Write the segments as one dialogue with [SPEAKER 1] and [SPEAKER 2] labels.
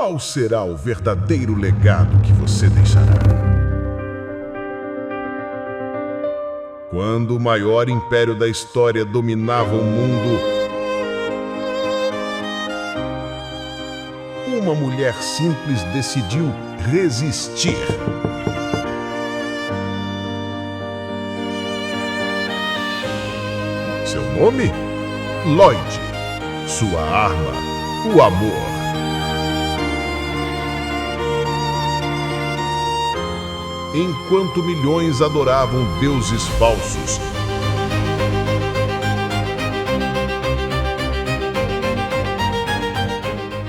[SPEAKER 1] Qual será o verdadeiro legado que você deixará? Quando o maior império da história dominava o mundo, uma mulher simples decidiu resistir. Seu nome? Lloyd. Sua arma? O amor. Enquanto milhões adoravam deuses falsos,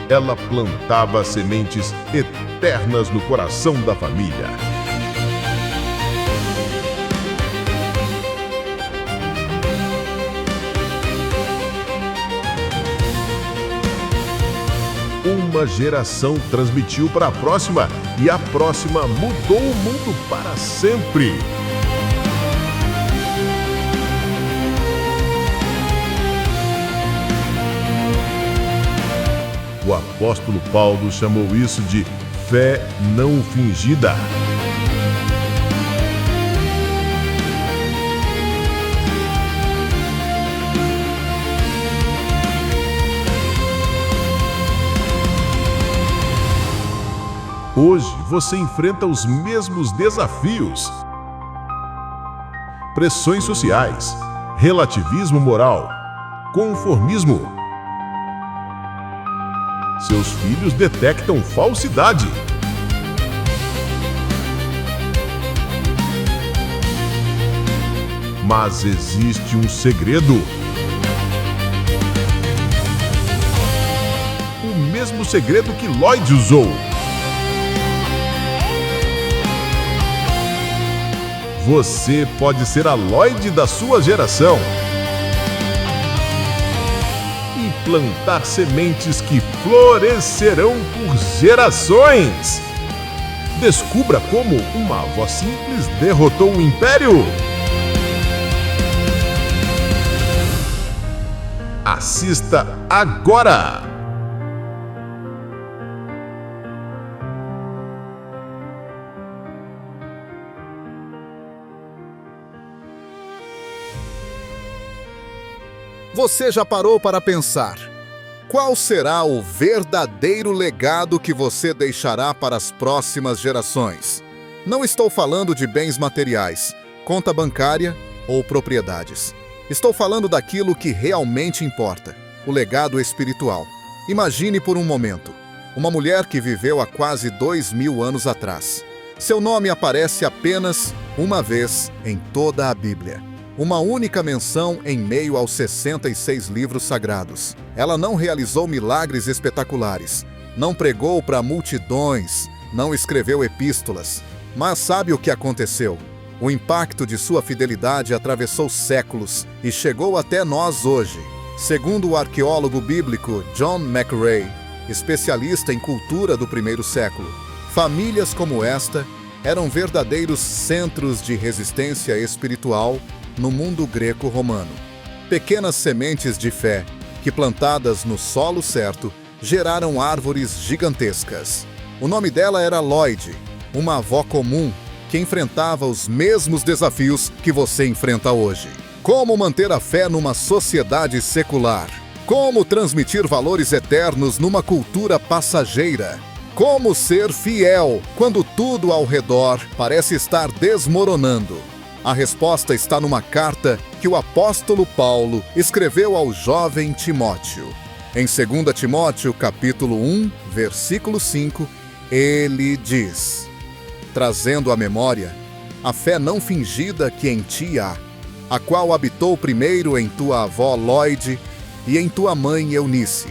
[SPEAKER 1] ela plantava sementes eternas no coração da família. Uma geração transmitiu para a próxima, e a próxima mudou o mundo para sempre. O apóstolo Paulo chamou isso de fé não fingida. Hoje você enfrenta os mesmos desafios: pressões sociais, relativismo moral, conformismo. Seus filhos detectam falsidade. Mas existe um segredo. O mesmo segredo que Lloyd usou. Você pode ser a Lloyd da sua geração e plantar sementes que florescerão por gerações. Descubra como uma avó simples derrotou um império. Assista agora!
[SPEAKER 2] Você já parou para pensar? Qual será o verdadeiro legado que você deixará para as próximas gerações? Não estou falando de bens materiais, conta bancária ou propriedades. Estou falando daquilo que realmente importa, o legado espiritual. Imagine por um momento, uma mulher que viveu há quase 2000 anos atrás. Seu nome aparece apenas uma vez em toda a Bíblia. Uma única menção em meio aos 66 livros sagrados. Ela não realizou milagres espetaculares, não pregou para multidões, não escreveu epístolas. Mas sabe o que aconteceu? O impacto de sua fidelidade atravessou séculos e chegou até nós hoje. Segundo o arqueólogo bíblico John McRae, especialista em cultura do primeiro século, famílias como esta eram verdadeiros centros de resistência espiritual no mundo greco-romano. Pequenas sementes de fé, que plantadas no solo certo, geraram árvores gigantescas. O nome dela era Lloyd, uma avó comum que enfrentava os mesmos desafios que você enfrenta hoje. Como manter a fé numa sociedade secular? Como transmitir valores eternos numa cultura passageira? Como ser fiel quando tudo ao redor parece estar desmoronando? A resposta está numa carta que o apóstolo Paulo escreveu ao jovem Timóteo. Em 2 Timóteo, capítulo 1, versículo 5, ele diz: trazendo à memória a fé não fingida que em ti há, a qual habitou primeiro em tua avó Lloyd e em tua mãe Eunice.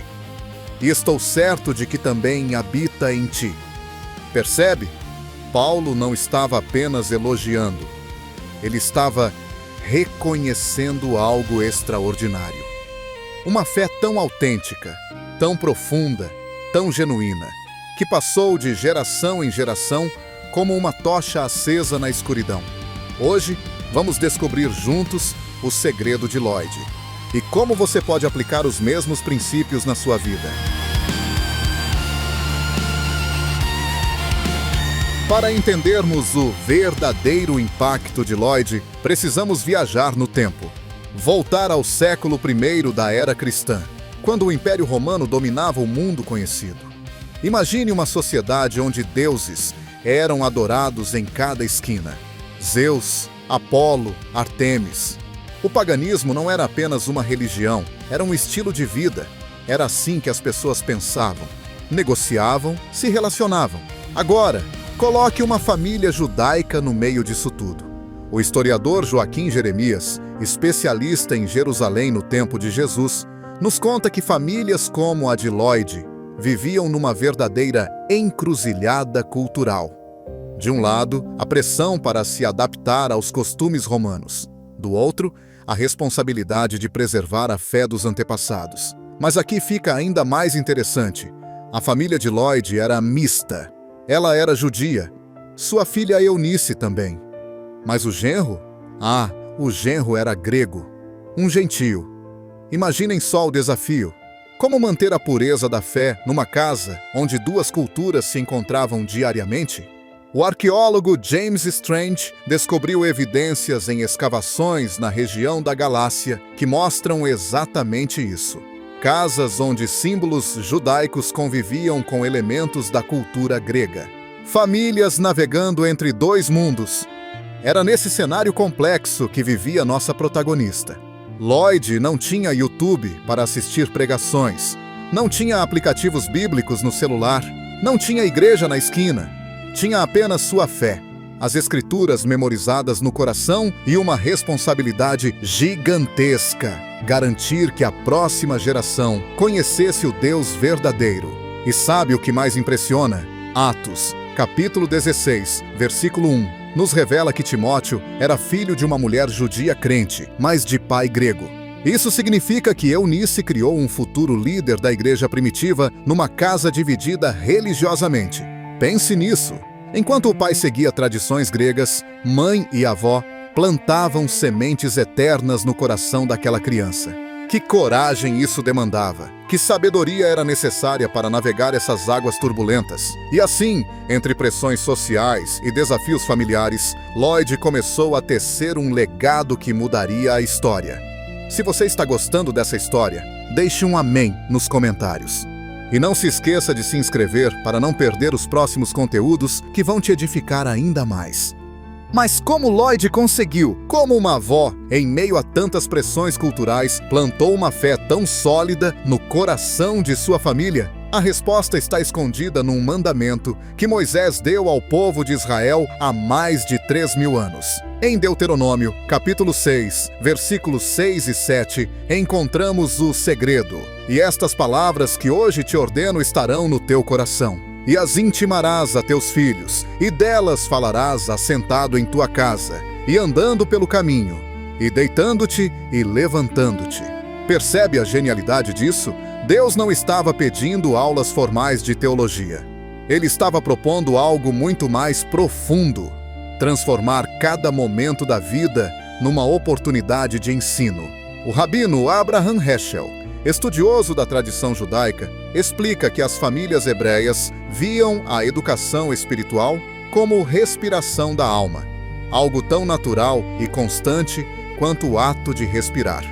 [SPEAKER 2] E estou certo de que também habita em ti. Percebe? Paulo não estava apenas elogiando. Ele estava reconhecendo algo extraordinário. Uma fé tão autêntica, tão profunda, tão genuína, que passou de geração em geração como uma tocha acesa na escuridão. Hoje, vamos descobrir juntos o segredo de Lloyd e como você pode aplicar os mesmos princípios na sua vida. Para entendermos o verdadeiro impacto de Lloyd, precisamos viajar no tempo. Voltar ao século I da era cristã, quando o Império Romano dominava o mundo conhecido. Imagine uma sociedade onde deuses eram adorados em cada esquina. Zeus, Apolo, Ártemis. O paganismo não era apenas uma religião, era um estilo de vida. Era assim que as pessoas pensavam, negociavam, se relacionavam. Agora, coloque uma família judaica no meio disso tudo. O historiador Joaquim Jeremias, especialista em Jerusalém no tempo de Jesus, nos conta que famílias como a de Lloyd viviam numa verdadeira encruzilhada cultural. De um lado, a pressão para se adaptar aos costumes romanos. Do outro, a responsabilidade de preservar a fé dos antepassados. Mas aqui fica ainda mais interessante. A família de Lloyd era mista. Ela era judia. Sua filha Eunice também. Mas o genro? O genro era grego. Um gentio. Imaginem só o desafio. Como manter a pureza da fé numa casa onde duas culturas se encontravam diariamente? O arqueólogo James Strange descobriu evidências em escavações na região da Galácia que mostram exatamente isso. Casas onde símbolos judaicos conviviam com elementos da cultura grega. Famílias navegando entre dois mundos. Era nesse cenário complexo que vivia nossa protagonista. Lloyd não tinha YouTube para assistir pregações, não tinha aplicativos bíblicos no celular, não tinha igreja na esquina. Tinha apenas sua fé, as escrituras memorizadas no coração e uma responsabilidade gigantesca: garantir que a próxima geração conhecesse o Deus verdadeiro. E sabe o que mais impressiona? Atos, capítulo 16, versículo 1, nos revela que Timóteo era filho de uma mulher judia crente, mas de pai grego. Isso significa que Eunice criou um futuro líder da igreja primitiva numa casa dividida religiosamente. Pense nisso. Enquanto o pai seguia tradições gregas, mãe e avó plantavam sementes eternas no coração daquela criança. Que coragem isso demandava! Que sabedoria era necessária para navegar essas águas turbulentas! E assim, entre pressões sociais e desafios familiares, Lloyd começou a tecer um legado que mudaria a história. Se você está gostando dessa história, deixe um amém nos comentários. E não se esqueça de se inscrever para não perder os próximos conteúdos que vão te edificar ainda mais. Mas como Lloyd conseguiu? Como uma avó, em meio a tantas pressões culturais, plantou uma fé tão sólida no coração de sua família? A resposta está escondida num mandamento que Moisés deu ao povo de Israel há mais de 3.000 anos. Em Deuteronômio, capítulo 6, versículos 6 e 7, encontramos o segredo. E estas palavras que hoje te ordeno estarão no teu coração. E as intimarás a teus filhos, e delas falarás assentado em tua casa, e andando pelo caminho, e deitando-te e levantando-te. Percebe a genialidade disso? Deus não estava pedindo aulas formais de teologia. Ele estava propondo algo muito mais profundo: transformar cada momento da vida numa oportunidade de ensino. O rabino Abraham Heschel, estudioso da tradição judaica, explica que as famílias hebreias viam a educação espiritual como respiração da alma, algo tão natural e constante quanto o ato de respirar.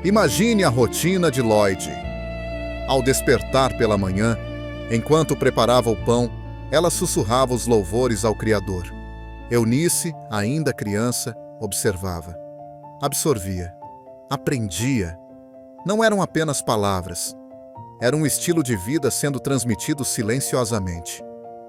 [SPEAKER 2] Imagine a rotina de Lloyd. Ao despertar pela manhã, enquanto preparava o pão, ela sussurrava os louvores ao Criador. Eunice, ainda criança, observava, absorvia, aprendia. Não eram apenas palavras, era um estilo de vida sendo transmitido silenciosamente.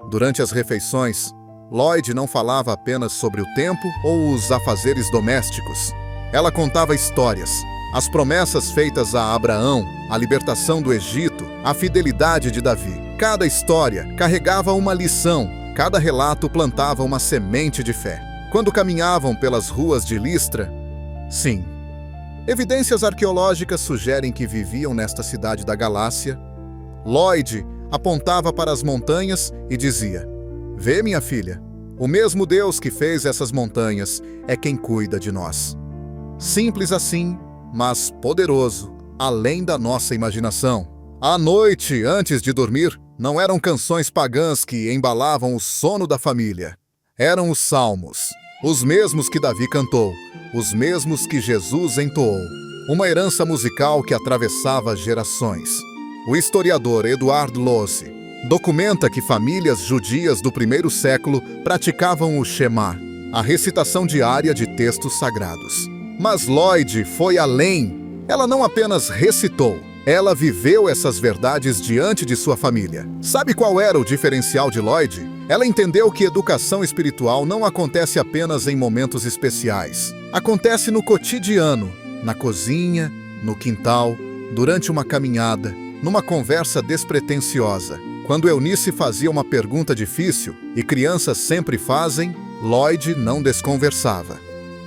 [SPEAKER 2] Durante as refeições, Lloyd não falava apenas sobre o tempo ou os afazeres domésticos. Ela contava histórias, as promessas feitas a Abraão, a libertação do Egito, a fidelidade de Davi. Cada história carregava uma lição, cada relato plantava uma semente de fé. Quando caminhavam pelas ruas de Listra, sim, evidências arqueológicas sugerem que viviam nesta cidade da Galácia. Lloyd apontava para as montanhas e dizia: "Vê, minha filha, o mesmo Deus que fez essas montanhas é quem cuida de nós." Simples assim, mas poderoso, além da nossa imaginação. À noite, antes de dormir, Não eram canções pagãs que embalavam o sono da família. Eram os salmos, os mesmos que Davi cantou, os mesmos que Jesus entoou. Uma herança musical que atravessava gerações. O historiador Edward Losse documenta que famílias judias do primeiro século praticavam o Shema, a recitação diária de textos sagrados. Mas Lloyd foi além. Ela não apenas recitou, ela viveu essas verdades diante de sua família. Sabe qual era o diferencial de Lloyd? Ela entendeu que educação espiritual não acontece apenas em momentos especiais. Acontece no cotidiano, na cozinha, no quintal, durante uma caminhada, numa conversa despretensiosa. Quando Eunice fazia uma pergunta difícil, e crianças sempre fazem, Lloyd não desconversava.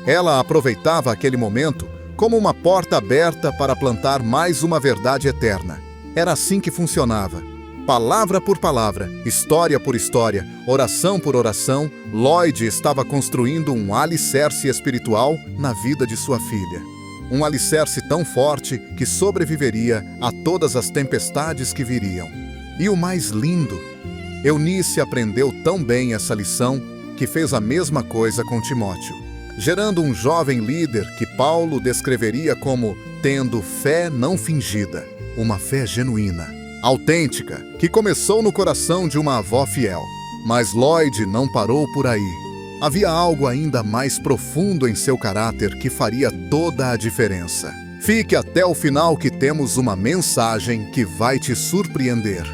[SPEAKER 2] Ela aproveitava aquele momento como uma porta aberta para plantar mais uma verdade eterna. Era assim que funcionava. Palavra por palavra, história por história, oração por oração, Lloyd estava construindo um alicerce espiritual na vida de sua filha. Um alicerce tão forte que sobreviveria a todas as tempestades que viriam. E o mais lindo, Eunice aprendeu tão bem essa lição que fez a mesma coisa com Timóteo, gerando um jovem líder que Paulo descreveria como tendo fé não fingida, uma fé genuína, autêntica, que começou no coração de uma avó fiel. Mas Lloyd não parou por aí. Havia algo ainda mais profundo em seu caráter que faria toda a diferença. Fique até o final que temos uma mensagem que vai te surpreender.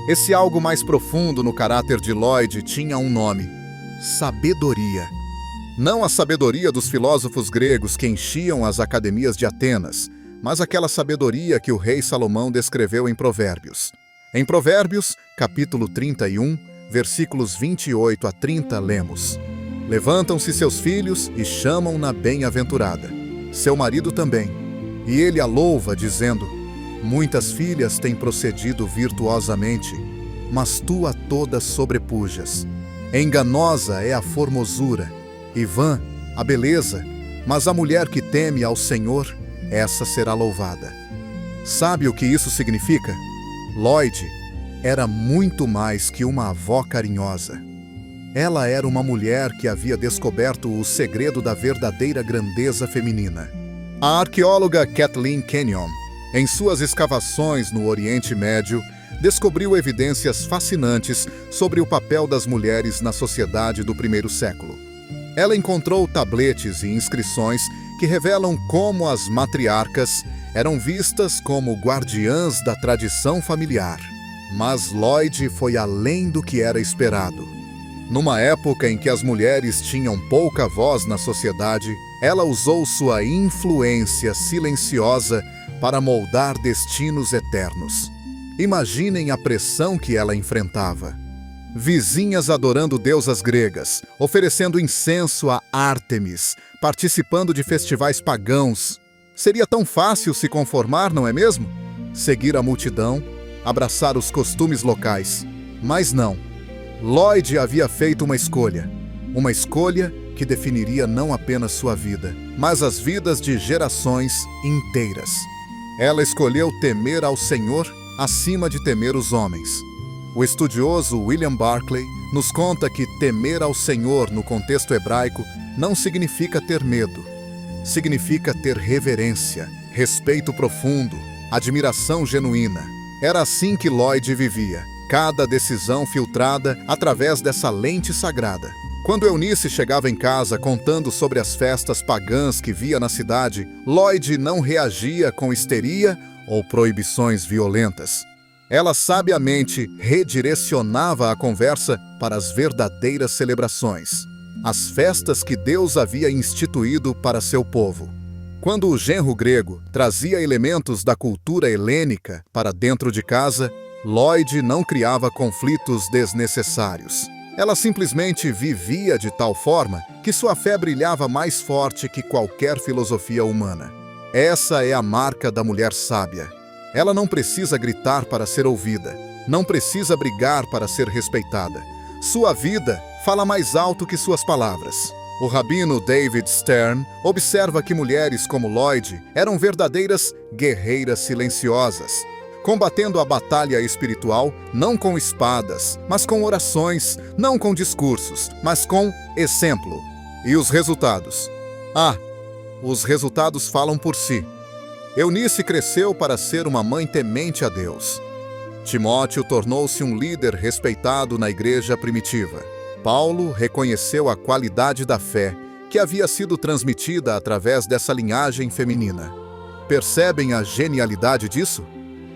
[SPEAKER 2] Esse algo mais profundo no caráter de Lloyd tinha um nome: sabedoria. Não a sabedoria dos filósofos gregos que enchiam as academias de Atenas, mas aquela sabedoria que o rei Salomão descreveu em Provérbios. Em Provérbios, capítulo 31, versículos 28 a 30, lemos: Levantam-se seus filhos e chamam-na bem-aventurada, seu marido também, e ele a louva, dizendo: Muitas filhas têm procedido virtuosamente, mas tu a todas sobrepujas. Enganosa é a formosura, e vã a beleza, mas a mulher que teme ao Senhor, essa será louvada. Sabe o que isso significa? Lloyd era muito mais que uma avó carinhosa. Ela era uma mulher que havia descoberto o segredo da verdadeira grandeza feminina. A arqueóloga Kathleen Kenyon, em suas escavações no Oriente Médio, descobriu evidências fascinantes sobre o papel das mulheres na sociedade do primeiro século. Ela encontrou tabletes e inscrições que revelam como as matriarcas eram vistas como guardiãs da tradição familiar. Mas Lloyd foi além do que era esperado. Numa época em que as mulheres tinham pouca voz na sociedade, ela usou sua influência silenciosa para moldar destinos eternos. Imaginem a pressão que ela enfrentava. Vizinhas adorando deusas gregas, oferecendo incenso a Ártemis, participando de festivais pagãos. Seria tão fácil se conformar, não é mesmo? Seguir a multidão, abraçar os costumes locais. Mas não. Lloyd havia feito uma escolha que definiria não apenas sua vida, mas as vidas de gerações inteiras. Ela escolheu temer ao Senhor acima de temer os homens. O estudioso William Barclay nos conta que temer ao Senhor no contexto hebraico não significa ter medo. Significa ter reverência, respeito profundo, admiração genuína. Era assim que Lloyd vivia, cada decisão filtrada através dessa lente sagrada. Quando Eunice chegava em casa contando sobre as festas pagãs que via na cidade, Lloyd não reagia com histeria ou proibições violentas. Ela sabiamente redirecionava a conversa para as verdadeiras celebrações, as festas que Deus havia instituído para seu povo. Quando o genro grego trazia elementos da cultura helênica para dentro de casa, Lloyd não criava conflitos desnecessários. Ela simplesmente vivia de tal forma que sua fé brilhava mais forte que qualquer filosofia humana. Essa é a marca da mulher sábia. Ela não precisa gritar para ser ouvida, não precisa brigar para ser respeitada. Sua vida fala mais alto que suas palavras. O rabino David Stern observa que mulheres como Lloyd eram verdadeiras guerreiras silenciosas. combatendo a batalha espiritual não com espadas, mas com orações, não com discursos, mas com exemplo. E os resultados? Os resultados falam por si. Eunice cresceu para ser uma mãe temente a Deus. Timóteo tornou-se um líder respeitado na igreja primitiva. Paulo reconheceu a qualidade da fé que havia sido transmitida através dessa linhagem feminina. Percebem a genialidade disso?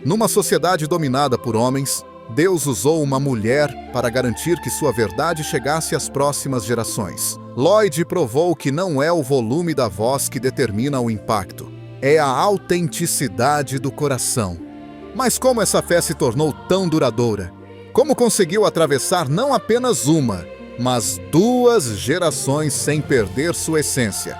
[SPEAKER 2] Numa sociedade dominada por homens, Deus usou uma mulher para garantir que sua verdade chegasse às próximas gerações. Lloyd provou que não é o volume da voz que determina o impacto, é a autenticidade do coração. Mas como essa fé se tornou tão duradoura? Como conseguiu atravessar não apenas uma, mas 2 gerações sem perder sua essência?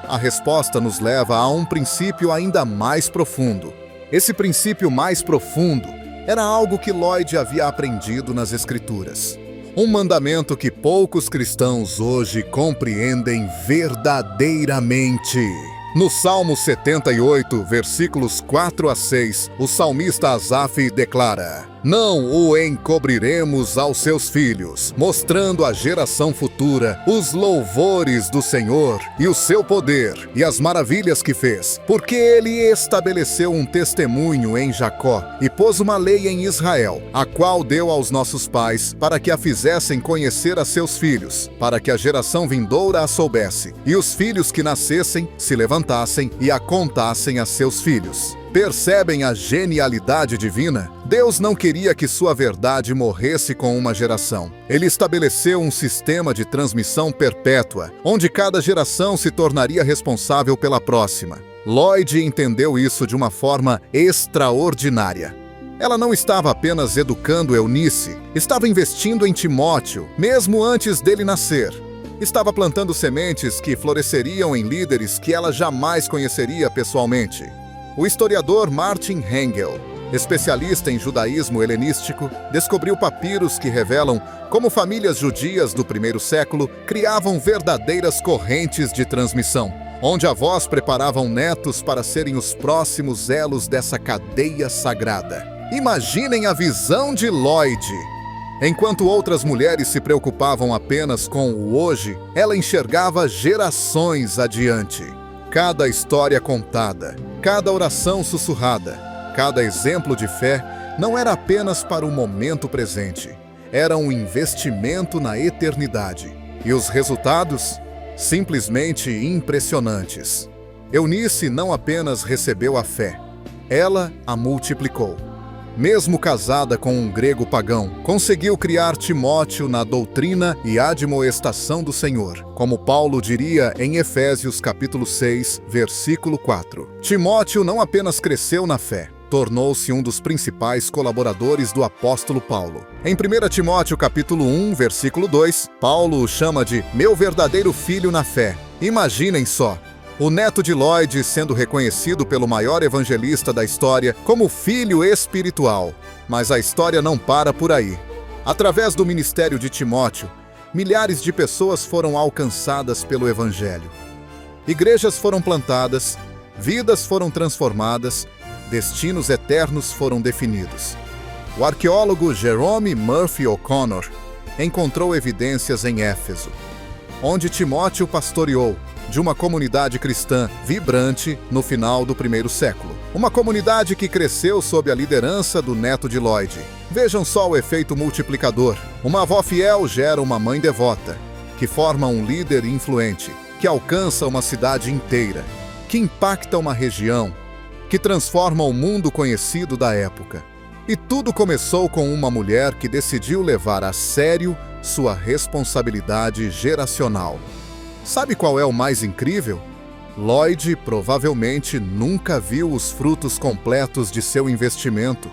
[SPEAKER 2] A resposta nos leva a um princípio ainda mais profundo. Esse princípio mais profundo era algo que Lloyd havia aprendido nas Escrituras. Um mandamento que poucos cristãos hoje compreendem verdadeiramente. No Salmo 78, versículos 4 a 6, o salmista Asaf declara: "Não o encobriremos aos seus filhos, mostrando à geração futura os louvores do Senhor e o seu poder e as maravilhas que fez, porque ele estabeleceu um testemunho em Jacó e pôs uma lei em Israel, a qual deu aos nossos pais para que a fizessem conhecer a seus filhos, para que a geração vindoura a soubesse, e os filhos que nascessem se levantassem e a contassem a seus filhos." Percebem a genialidade divina? Deus não queria que sua verdade morresse com uma geração. Ele estabeleceu um sistema de transmissão perpétua, onde cada geração se tornaria responsável pela próxima. Lloyd entendeu isso de uma forma extraordinária. Ela não estava apenas educando Eunice, estava investindo em Timóteo, mesmo antes dele nascer. Estava plantando sementes que floresceriam em líderes que ela jamais conheceria pessoalmente. O historiador Martin Hengel, especialista em judaísmo helenístico, descobriu papiros que revelam como famílias judias do primeiro século criavam verdadeiras correntes de transmissão, onde avós preparavam netos para serem os próximos elos dessa cadeia sagrada. Imaginem a visão de Lloyd. Enquanto outras mulheres se preocupavam apenas com o hoje, ela enxergava gerações adiante. Cada história contada, cada oração sussurrada, cada exemplo de fé não era apenas para o momento presente, era um investimento na eternidade. E os resultados? Simplesmente impressionantes. Eunice não apenas recebeu a fé, ela a multiplicou. Mesmo casada com um grego pagão, conseguiu criar Timóteo na doutrina e admoestação do Senhor, como Paulo diria em Efésios capítulo 6, versículo 4. Timóteo não apenas cresceu na fé, tornou-se um dos principais colaboradores do apóstolo Paulo. Em 1 Timóteo capítulo 1, versículo 2, Paulo o chama de "meu verdadeiro filho na fé". Imaginem só, o neto de Lloyd sendo reconhecido pelo maior evangelista da história como filho espiritual. Mas a história não para por aí. Através do ministério de Timóteo, milhares de pessoas foram alcançadas pelo evangelho. Igrejas foram plantadas, vidas foram transformadas, destinos eternos foram definidos. O arqueólogo Jerome Murphy O'Connor encontrou evidências em Éfeso, onde Timóteo pastoreou, de uma comunidade cristã vibrante no final do primeiro século. Uma comunidade que cresceu sob a liderança do neto de Lloyd. Vejam só o efeito multiplicador. Uma avó fiel gera uma mãe devota, que forma um líder influente, que alcança uma cidade inteira, que impacta uma região, que transforma o mundo conhecido da época. E tudo começou com uma mulher que decidiu levar a sério sua responsabilidade geracional. Sabe qual é o mais incrível? Lloyd provavelmente nunca viu os frutos completos de seu investimento.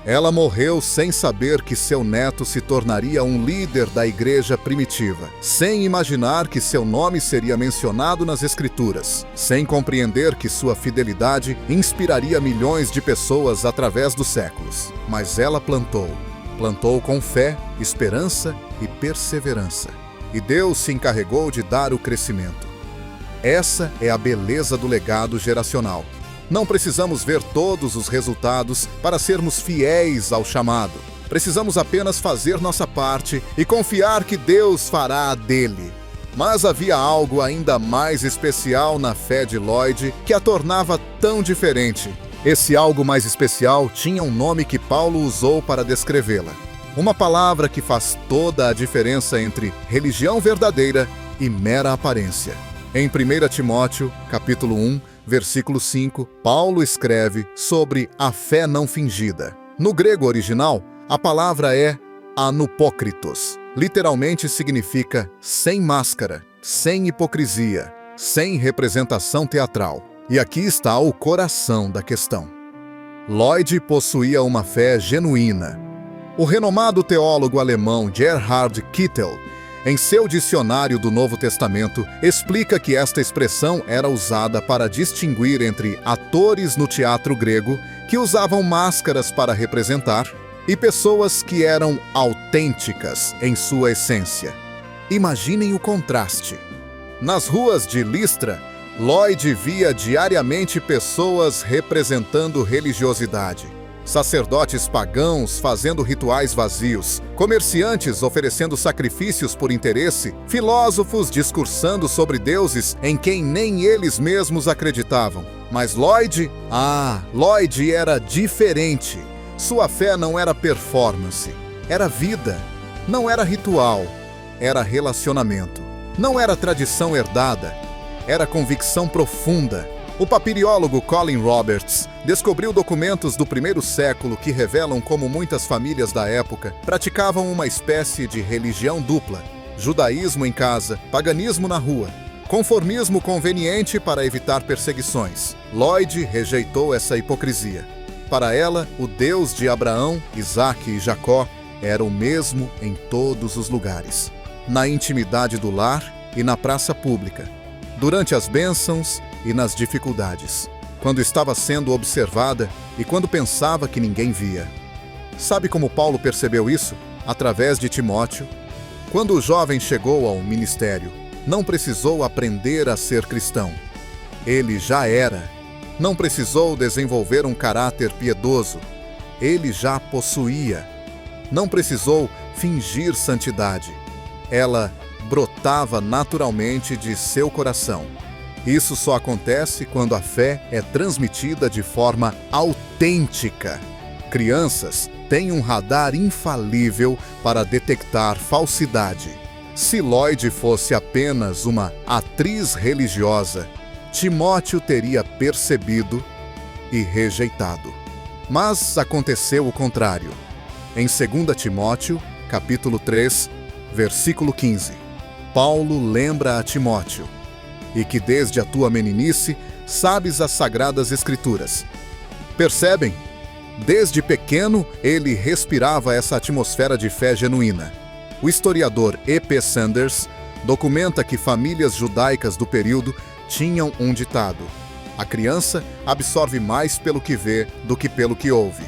[SPEAKER 2] Ela morreu sem saber que seu neto se tornaria um líder da igreja primitiva, sem imaginar que seu nome seria mencionado nas Escrituras, sem compreender que sua fidelidade inspiraria milhões de pessoas através dos séculos. Mas ela plantou com fé, esperança e perseverança. E Deus se encarregou de dar o crescimento. Essa é a beleza do legado geracional. Não precisamos ver todos os resultados para sermos fiéis ao chamado. Precisamos apenas fazer nossa parte e confiar que Deus fará a dele. Mas havia algo ainda mais especial na fé de Lloyd que a tornava tão diferente. Esse algo mais especial tinha um nome que Paulo usou para descrevê-la. Uma palavra que faz toda a diferença entre religião verdadeira e mera aparência. Em 1 Timóteo, capítulo 1, versículo 5, Paulo escreve sobre a fé não fingida. No grego original, a palavra é anupócritos. Literalmente significa sem máscara, sem hipocrisia, sem representação teatral. E aqui está o coração da questão. Lloyd possuía uma fé genuína. O renomado teólogo alemão Gerhard Kittel, em seu dicionário do Novo Testamento, explica que esta expressão era usada para distinguir entre atores no teatro grego que usavam máscaras para representar e pessoas que eram autênticas em sua essência. Imaginem o contraste. Nas ruas de Listra, Lloyd via diariamente pessoas representando religiosidade. Sacerdotes pagãos fazendo rituais vazios, comerciantes oferecendo sacrifícios por interesse, filósofos discursando sobre deuses em quem nem eles mesmos acreditavam. Mas Lloyd era diferente. Sua fé não era performance, era vida. Não era ritual, era relacionamento. Não era tradição herdada, era convicção profunda. O papiriólogo Colin Roberts descobriu documentos do primeiro século que revelam como muitas famílias da época praticavam uma espécie de religião dupla: judaísmo em casa, paganismo na rua. Conformismo conveniente para evitar perseguições. Lloyd rejeitou essa hipocrisia. Para ela, o Deus de Abraão, Isaque e Jacó era o mesmo em todos os lugares. Na intimidade do lar e na praça pública. Durante as bênçãos e nas dificuldades, quando estava sendo observada e quando pensava que ninguém via. Sabe como Paulo percebeu isso? Através de Timóteo. Quando o jovem chegou ao ministério, não precisou aprender a ser cristão. Ele já era. Não precisou desenvolver um caráter piedoso. Ele já possuía. Não precisou fingir santidade. Ela brotava naturalmente de seu coração. Isso só acontece quando a fé é transmitida de forma autêntica. Crianças têm um radar infalível para detectar falsidade. Se Lloyd fosse apenas uma atriz religiosa, Timóteo teria percebido e rejeitado. Mas aconteceu o contrário. Em 2 Timóteo, capítulo 3, versículo 15, Paulo lembra a Timóteo: e que desde a tua meninice sabes as sagradas escrituras. Percebem? Desde pequeno ele respirava essa atmosfera de fé genuína. O historiador E.P. Sanders documenta que famílias judaicas do período tinham um ditado: a criança absorve mais pelo que vê do que pelo que ouve.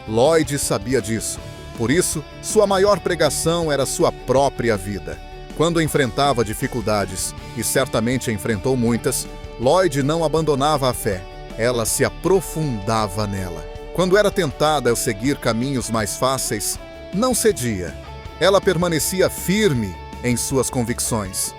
[SPEAKER 2] Lloyd sabia disso. Por isso, sua maior pregação era sua própria vida. Quando enfrentava dificuldades, e certamente enfrentou muitas, Lloyd não abandonava a fé. Ela se aprofundava nela. Quando era tentada a seguir caminhos mais fáceis, não cedia. Ela permanecia firme em suas convicções.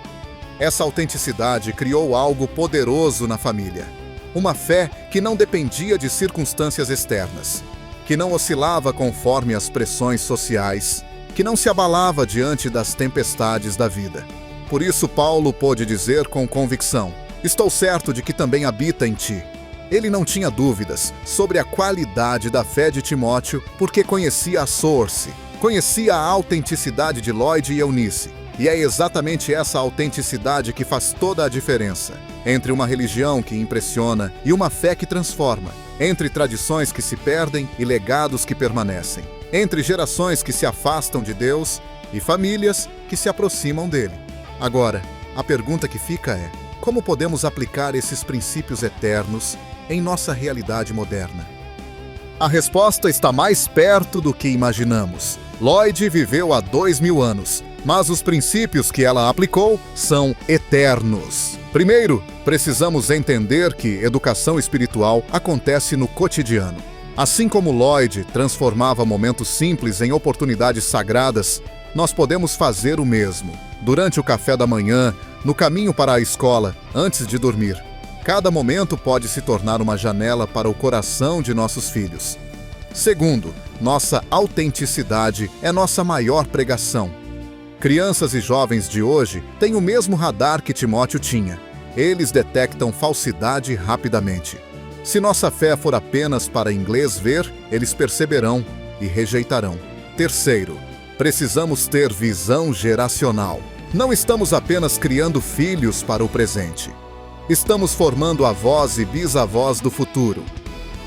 [SPEAKER 2] Essa autenticidade criou algo poderoso na família. Uma fé que não dependia de circunstâncias externas, que não oscilava conforme as pressões sociais, que não se abalava diante das tempestades da vida. Por isso Paulo pôde dizer com convicção: estou certo de que também habita em ti. Ele não tinha dúvidas sobre a qualidade da fé de Timóteo porque conhecia a source, conhecia a autenticidade de Lloyd e Eunice. E é exatamente essa autenticidade que faz toda a diferença entre uma religião que impressiona e uma fé que transforma, entre tradições que se perdem e legados que permanecem, entre gerações que se afastam de Deus e famílias que se aproximam dele. Agora, a pergunta que fica é: como podemos aplicar esses princípios eternos em nossa realidade moderna? A resposta está mais perto do que imaginamos. Lloyd viveu há 2000 anos, mas os princípios que ela aplicou são eternos. Primeiro, precisamos entender que educação espiritual acontece no cotidiano. Assim como Lloyd transformava momentos simples em oportunidades sagradas, nós podemos fazer o mesmo. Durante o café da manhã, no caminho para a escola, antes de dormir. Cada momento pode se tornar uma janela para o coração de nossos filhos. Segundo, nossa autenticidade é nossa maior pregação. Crianças e jovens de hoje têm o mesmo radar que Timóteo tinha. Eles detectam falsidade rapidamente. Se nossa fé for apenas para inglês ver, eles perceberão e rejeitarão. Terceiro, precisamos ter visão geracional. Não estamos apenas criando filhos para o presente. Estamos formando avós e bisavós do futuro.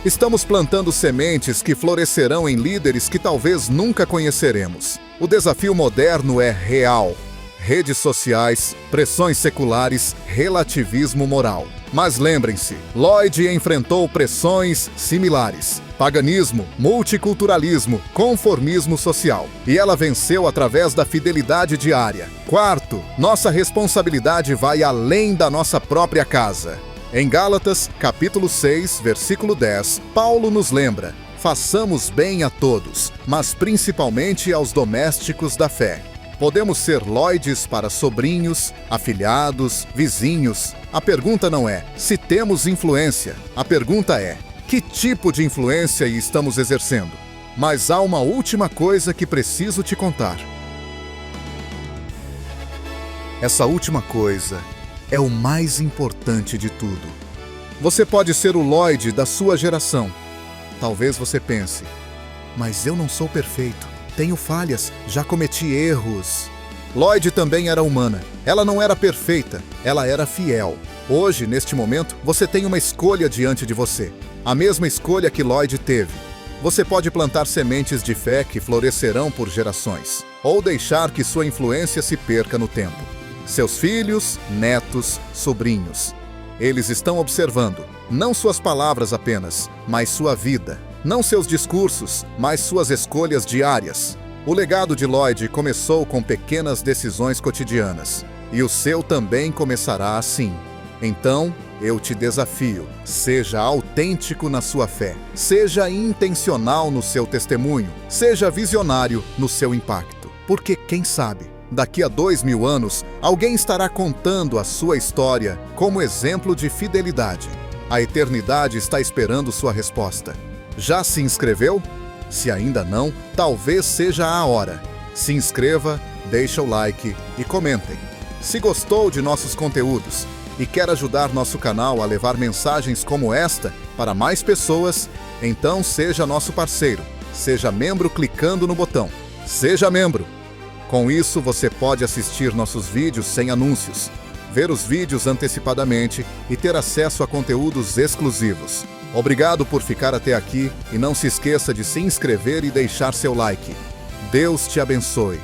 [SPEAKER 2] Estamos plantando sementes que florescerão em líderes que talvez nunca conheceremos. O desafio moderno é real. Redes sociais, pressões seculares, relativismo moral. Mas lembrem-se, Lloyd enfrentou pressões similares. Paganismo, multiculturalismo, conformismo social. E ela venceu através da fidelidade diária. Quarto, nossa responsabilidade vai além da nossa própria casa. Em Gálatas, capítulo 6, versículo 10, Paulo nos lembra: façamos bem a todos, mas principalmente aos domésticos da fé. Podemos ser Lloyds para sobrinhos, afilhados, vizinhos. A pergunta não é se temos influência. A pergunta é: que tipo de influência estamos exercendo? Mas há uma última coisa que preciso te contar. Essa última coisa é o mais importante de tudo. Você pode ser o Lloyd da sua geração. Talvez você pense: mas eu não sou perfeito. Tenho falhas, já cometi erros. Lloyd também era humana. Ela não era perfeita, ela era fiel. Hoje, neste momento, você tem uma escolha diante de você. A mesma escolha que Lloyd teve. Você pode plantar sementes de fé que florescerão por gerações, ou deixar que sua influência se perca no tempo. Seus filhos, netos, sobrinhos. Eles estão observando, não suas palavras apenas, mas sua vida. Não seus discursos, mas suas escolhas diárias. O legado de Lloyd começou com pequenas decisões cotidianas. E o seu também começará assim. Então, eu te desafio, seja autêntico na sua fé. Seja intencional no seu testemunho. Seja visionário no seu impacto. Porque, quem sabe, daqui a 2000 anos, alguém estará contando a sua história como exemplo de fidelidade. A eternidade está esperando sua resposta. Já se inscreveu? Se ainda não, talvez seja a hora. Se inscreva, deixa o like e comentem. Se gostou de nossos conteúdos e quer ajudar nosso canal a levar mensagens como esta para mais pessoas, então seja nosso parceiro. Seja membro clicando no botão. Seja membro! Com isso, você pode assistir nossos vídeos sem anúncios, ver os vídeos antecipadamente e ter acesso a conteúdos exclusivos. Obrigado por ficar até aqui e não se esqueça de se inscrever e deixar seu like. Deus te abençoe.